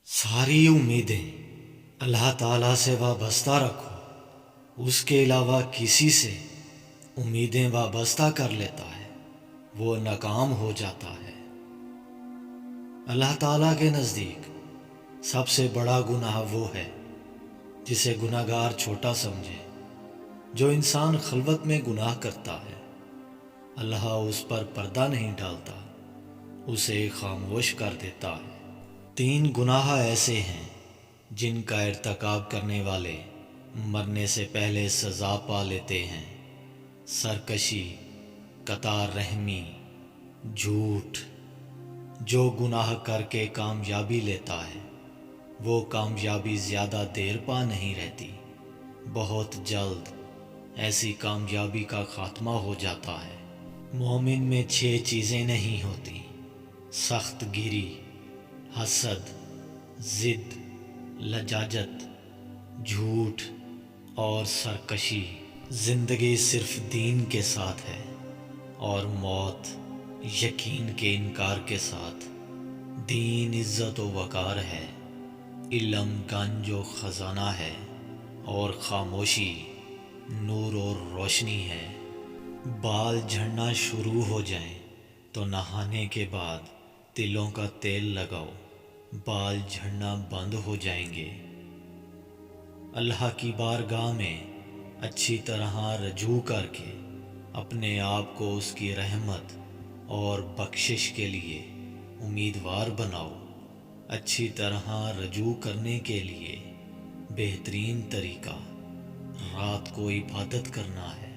ساری امیدیں اللہ تعالیٰ سے وابستہ رکھو، اس کے علاوہ کسی سے امیدیں وابستہ کر لیتا ہے وہ ناکام ہو جاتا ہے۔ اللہ تعالیٰ کے نزدیک سب سے بڑا گناہ وہ ہے جسے گناہ گار چھوٹا سمجھے۔ جو انسان خلوت میں گناہ کرتا ہے اللہ اس پر پردہ نہیں ڈالتا، اسے خاموش کر دیتا ہے۔ 3 گناہ ایسے ہیں جن کا ارتکاب کرنے والے مرنے سے پہلے سزا پا لیتے ہیں: سرکشی، قطع رحمی، جھوٹ۔ جو گناہ کر کے کامیابی لیتا ہے وہ کامیابی زیادہ دیر پا نہیں رہتی، بہت جلد ایسی کامیابی کا خاتمہ ہو جاتا ہے۔ مومن میں 6 چیزیں نہیں ہوتی: سخت گیری، حسد، ضد، لجاجت، جھوٹ اور سرکشی۔ زندگی صرف دین کے ساتھ ہے اور موت یقین کے انکار کے ساتھ۔ دین عزت و وقار ہے، علم گنج و خزانہ ہے، اور خاموشی نور اور روشنی ہے۔ بال جھڑنا شروع ہو جائیں تو نہانے کے بعد تلوں کا تیل لگاؤ، بال جھڑنا بند ہو جائیں گے۔ اللہ کی بارگاہ میں اچھی طرح رجوع کر کے اپنے آپ کو اس کی رحمت اور بخشش کے لیے امیدوار بناؤ۔ اچھی طرح رجوع کرنے کے لیے بہترین طریقہ رات کو عبادت کرنا ہے۔